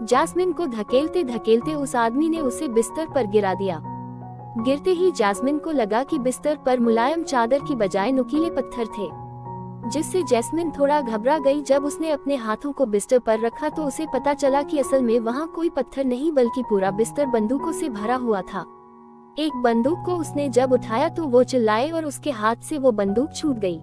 Jasmine को धकेलते धकेलते उस आदमी ने उसे बिस्तर पर गिरा दिया। गिरते ही जैस्मिन को लगा कि बिस्तर पर मुलायम चादर की बजाय नुकीले पत्थर थे, जिससे जैस्मिन थोड़ा घबरा गई। जब उसने अपने हाथों को बिस्तर पर रखा तो उसे पता चला कि असल में वहाँ कोई पत्थर नहीं बल्कि पूरा बिस्तर बंदूकों से भरा हुआ था। एक बंदूक को उसने जब उठाया तो वो चिल्लाए और उसके हाथ से वो बंदूक छूट गई।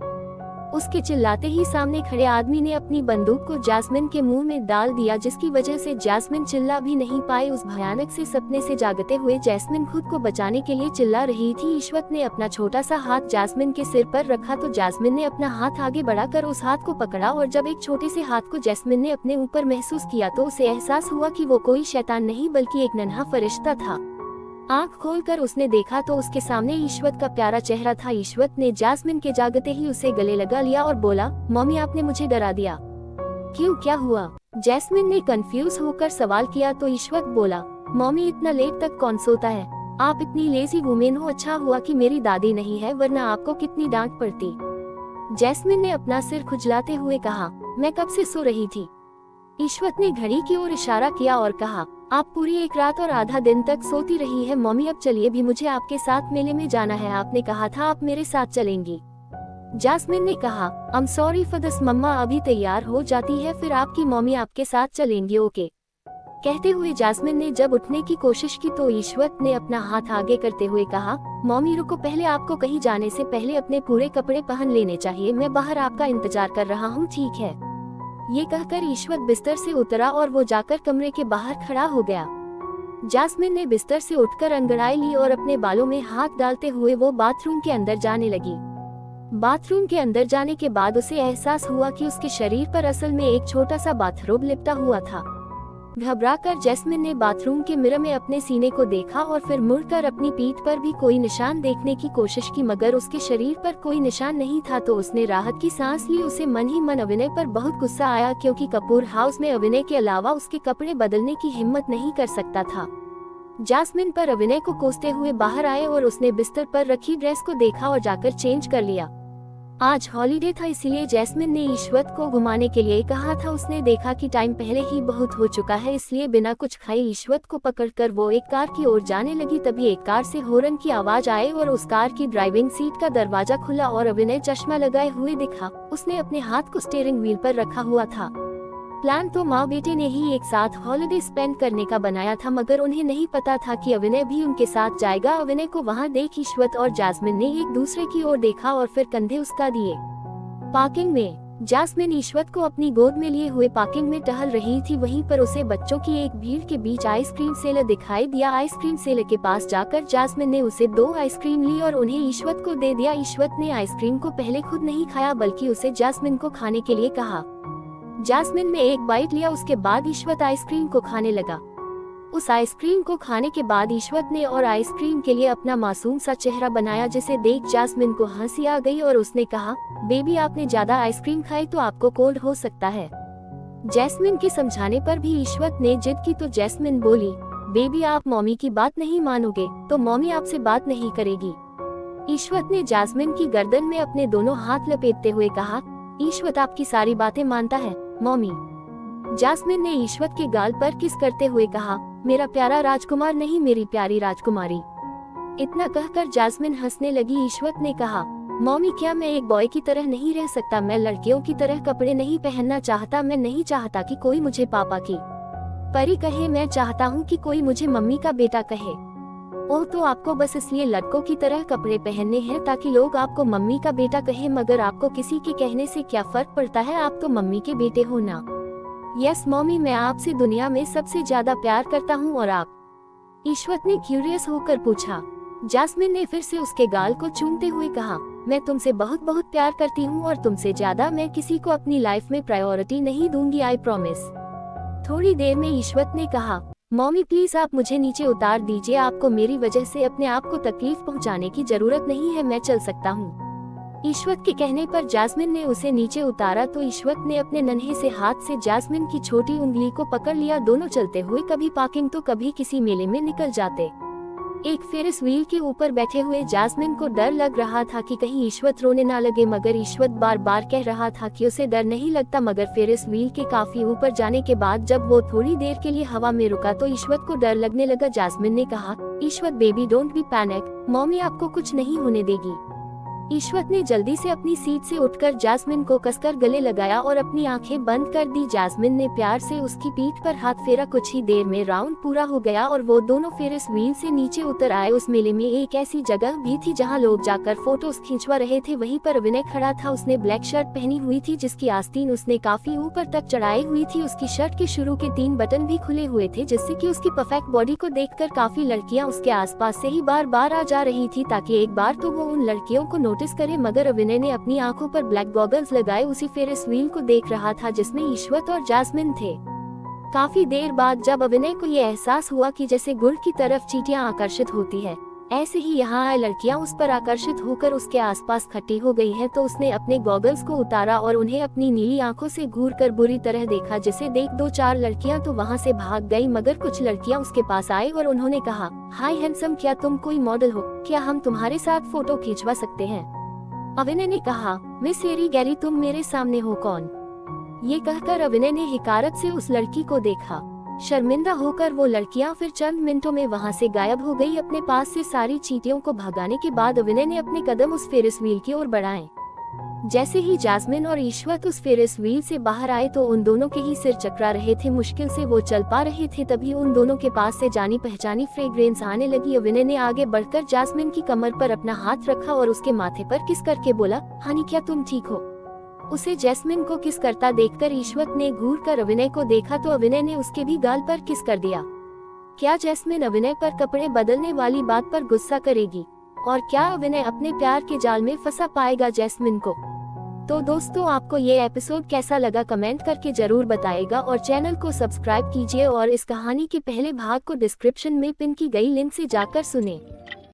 उसके चिल्लाते ही सामने खड़े आदमी ने अपनी बंदूक को जैस्मिन के मुंह में डाल दिया, जिसकी वजह से जैस्मिन चिल्ला भी नहीं पाई। उस भयानक से सपने से जागते हुए जैस्मिन खुद को बचाने के लिए चिल्ला रही थी। ईश्वत ने अपना छोटा सा हाथ जैस्मिन के सिर पर रखा तो जैस्मिन ने अपना हाथ आगे बढ़ाकर उस हाथ को पकड़ा और जब एक छोटे से हाथ को जैस्मिन ने अपने ऊपर महसूस किया तो उसे एहसास हुआ कि वो कोई शैतान नहीं बल्कि एक नन्हा फरिश्ता था। आंख खोलकर उसने देखा तो उसके सामने ईश्वत का प्यारा चेहरा था। ईश्वत ने जैस्मिन के जागते ही उसे गले लगा लिया और बोला, मम्मी आपने मुझे डरा दिया। क्यों, क्या हुआ? जैस्मिन ने कंफ्यूज होकर सवाल किया तो ईश्वत बोला, मम्मी इतना लेट तक कौन सोता है? आप इतनी लेजी वुमेन हो। अच्छा हुआ कि मेरी दादी नहीं है, वरना आपको कितनी डांट पड़ती। जैस्मिन ने अपना सिर खुजलाते हुए कहा, मैं कब से सो रही थी। ईश्वत ने घड़ी की ओर इशारा किया और कहा, आप पूरी एक रात और आधा दिन तक सोती रही है। मम्मी अब चलिए भी, मुझे आपके साथ मेले में जाना है। आपने कहा था आप मेरे साथ चलेंगी। जैस्मिन ने कहा, I am sorry for this mama, अभी तैयार हो जाती है फिर आपकी मम्मी आपके साथ चलेंगी, ओके। कहते हुए जैस्मिन ने जब उठने की कोशिश की तो ईश्वत ने अपना हाथ आगे करते हुए कहा, मम्मी रुको, पहले आपको कहीं जाने से पहले अपने पूरे कपड़े पहन लेने चाहिए। मैं बाहर आपका इंतजार कर रहा हूँ, ठीक है? ये कहकर ईश्वत बिस्तर से उतरा और वो जाकर कमरे के बाहर खड़ा हो गया। जैस्मिन ने बिस्तर से उठकर अंगड़ाई ली और अपने बालों में हाथ डालते हुए वो बाथरूम के अंदर जाने लगी। बाथरूम के अंदर जाने के बाद उसे एहसास हुआ कि उसके शरीर पर असल में एक छोटा सा बाथरोब लिपटा हुआ था। घबराकर जैस्मिन ने बाथरूम के मिरर में अपने सीने को देखा और फिर मुड़कर अपनी पीठ पर भी कोई निशान देखने की कोशिश की, मगर उसके शरीर पर कोई निशान नहीं था। तो उसने राहत की सांस ली। उसे मन ही मन अभिनय पर बहुत गुस्सा आया, क्योंकि कपूर हाउस में अभिनय के अलावा उसके कपड़े बदलने की हिम्मत नहीं कर सकता था। जैस्मिन पर अभिनय को कोसते हुए बाहर आए और उसने बिस्तर पर रखी ड्रेस को देखा और जाकर चेंज कर लिया। आज हॉलीडे था, इसलिए जैस्मिन ने ईश्वत को घुमाने के लिए कहा था। उसने देखा कि टाइम पहले ही बहुत हो चुका है, इसलिए बिना कुछ खाए ईश्वत को पकड़कर वो एक कार की ओर जाने लगी। तभी एक कार से हॉर्न की आवाज आई और उस कार की ड्राइविंग सीट का दरवाजा खुला और अभिनय चश्मा लगाए हुए दिखा। उसने अपने हाथ को स्टीयरिंग व्हील पर रखा हुआ था। प्लान तो माँ बेटे ने ही एक साथ हॉलिडे स्पेंड करने का बनाया था, मगर उन्हें नहीं पता था कि अभिनय भी उनके साथ जाएगा। अभिनय को वहाँ देख ईश्वत और जैस्मिन ने एक दूसरे की ओर देखा और फिर कंधे उसका दिए। पार्किंग में जैस्मिन ईश्वत को अपनी गोद में लिए हुए पार्किंग में टहल रही थी। वहीं पर उसे बच्चों की एक भीड़ के बीच आइसक्रीम सेलर दिखाई दिया। आइसक्रीम सेलर के पास जाकर जैस्मिन ने उसे 2 आइसक्रीम ली और उन्हें ईश्वत को दे दिया। ईश्वत ने आइसक्रीम को पहले खुद नहीं खाया बल्कि उसे जैस्मिन को खाने के लिए कहा। जैस्मिन ने एक बाइट लिया, उसके बाद ईश्वत आइसक्रीम को खाने लगा। उस आइसक्रीम को खाने के बाद ईश्वत ने और आइसक्रीम के लिए अपना मासूम सा चेहरा बनाया, जिसे देख जैस्मिन को हंसी आ गई और उसने कहा, बेबी आपने ज्यादा आइसक्रीम खाई तो आपको कोल्ड हो सकता है। जैस्मिन के समझाने पर भी ईश्वत ने जिद की तो जैस्मिन बोली, बेबी आप मम्मी की बात नहीं मानोगे तो मम्मी आपसे बात नहीं करेगी। ईश्वत ने जैस्मिन की गर्दन में अपने दोनों हाथ लपेटते हुए कहा, ईश्वत आपकी सारी बातें मानता है मम्मी। जैस्मिन ने ईश्वत के गाल पर किस करते हुए कहा, मेरा प्यारा राजकुमार नहीं, मेरी प्यारी राजकुमारी। इतना कहकर जैस्मिन हंसने लगी। ईश्वत ने कहा, मम्मी क्या मैं एक बॉय की तरह नहीं रह सकता? मैं लड़कियों की तरह कपड़े नहीं पहनना चाहता। मैं नहीं चाहता कि कोई मुझे पापा की परी कहे। मैं चाहता हूँ कि कोई मुझे मम्मी का बेटा कहे। ओह, तो आपको बस इसलिए लड़कों की तरह कपड़े पहनने हैं ताकि लोग आपको मम्मी का बेटा कहे, मगर आपको किसी के कहने से क्या फर्क पड़ता है? आप तो मम्मी के बेटे हो ना। यस मम्मी, मैं आपसे दुनिया में सबसे ज्यादा प्यार करता हूँ। और आप? ईश्वत ने क्यूरियस होकर पूछा। जैस्मिन ने फिर से उसके गाल को चूमते हुए कहा, मैं तुमसे बहुत बहुत प्यार करती हूँ और तुमसे ज्यादा मैं किसी को अपनी लाइफ में प्रायोरिटी नहीं दूंगी, आई प्रॉमिस। थोड़ी देर में ईश्वत ने कहा, मम्मी प्लीज आप मुझे नीचे उतार दीजिए। आपको मेरी वजह से अपने आप को तकलीफ पहुंचाने की जरूरत नहीं है, मैं चल सकता हूँ। ईश्वत के कहने पर जैस्मिन ने उसे नीचे उतारा तो ईश्वत ने अपने नन्हे से हाथ से जैस्मिन की छोटी उंगली को पकड़ लिया। दोनों चलते हुए कभी पार्किंग तो कभी किसी मेले में निकल जाते। एक फेरिस व्हील के ऊपर बैठे हुए जैस्मिन को डर लग रहा था कि कहीं ईश्वत रोने ना लगे, मगर ईश्वत बार बार कह रहा था कि उसे डर नहीं लगता। मगर फेरिस व्हील के काफी ऊपर जाने के बाद जब वो थोड़ी देर के लिए हवा में रुका तो ईश्वत को डर लगने लगा। जैस्मिन ने कहा, ईश्वत baby don't be panic, mummy आपको कुछ नहीं होने देगी। ईश्वत ने जल्दी से अपनी सीट से उठकर जैस्मिन को कसकर गले लगाया और अपनी आंखें बंद कर दी। जैस्मिन ने प्यार से उसकी पीठ पर हाथ फेरा। कुछ ही देर में राउंड पूरा हो गया और वो दोनों फेरिस व्हील से नीचे उतर आए। उस मेले में एक ऐसी जगह भी थी जहां लोग जाकर फोटोज खिंचवा रहे थे। वहीं पर अभिनय खड़ा था। उसने ब्लैक शर्ट पहनी हुई थी जिसकी आस्तीन उसने काफी ऊपर तक चढ़ाई हुई थी। उसकी शर्ट के शुरू के 3 बटन भी खुले हुए थे जिससे कि उसकी परफेक्ट बॉडी को देखकर काफी लड़कियां उसके आसपास से ही बार बार आ जा रही थी ताकि एक बार तो वो उन लड़कियों को नोटिस करे। मगर अभिनय ने अपनी आंखों पर ब्लैक गॉगल्स लगाए उसी फेरिस व्हील को देख रहा था जिसमें ईश्वत और जैस्मिन थे। काफी देर बाद जब अभिनय को ये एहसास हुआ कि जैसे गुड़ की तरफ चींटियां आकर्षित होती है, ऐसे ही यहाँ आए लड़कियां उस पर आकर्षित होकर उसके आसपास इकट्ठी हो गई हैं, तो उसने अपने गॉगल्स को उतारा और उन्हें अपनी नीली आंखों से घूरकर बुरी तरह देखा, जिसे देख 2-4 लड़कियां तो वहाँ से भाग गई। मगर कुछ लड़कियां उसके पास आई और उन्होंने कहा, हाय हैंडसम, क्या तुम कोई मॉडल हो? क्या हम तुम्हारे साथ फोटो खिंचवा सकते हैं? अभिनय ने कहा, मिस एरी गैरी, तुम मेरे सामने हो कौन? ये कहकर अभिनय ने हिकारत से उस लड़की को देखा। शर्मिंदा होकर वो लड़कियां फिर चंद मिनटों में वहां से गायब हो गई। अपने पास से सारी चींटियों को भगाने के बाद अभिनय ने अपने कदम उस फेरिस व्हील की ओर बढ़ाए। जैसे ही जैस्मिन और ईश्वत उस फेरिस व्हील से बाहर आए तो उन दोनों के ही सिर चकरा रहे थे। मुश्किल से वो चल पा रहे थे। तभी उन दोनों के पास से जानी पहचानी फ्रेग्रेंस आने लगी। अभिनय ने आगे बढ़कर जैस्मिन की कमर पर अपना हाथ रखा और उसके माथे पर किस करके बोला, हनी क्या तुम ठीक हो? उसे जैस्मिन को किस करता देखकर ईश्वत ने घूरकर अभिनय को देखा तो अभिनय ने उसके भी गाल पर किस कर दिया। क्या जैस्मिन अभिनय पर कपड़े बदलने वाली बात पर गुस्सा करेगी? और क्या अभिनय अपने प्यार के जाल में फंसा पाएगा जैस्मिन को? तो दोस्तों, आपको ये एपिसोड कैसा लगा कमेंट करके जरूर बताइएगा और चैनल को सब्सक्राइब कीजिए और इस कहानी के पहले भाग को डिस्क्रिप्शन में पिन की गई लिंक से जाकर सुनें।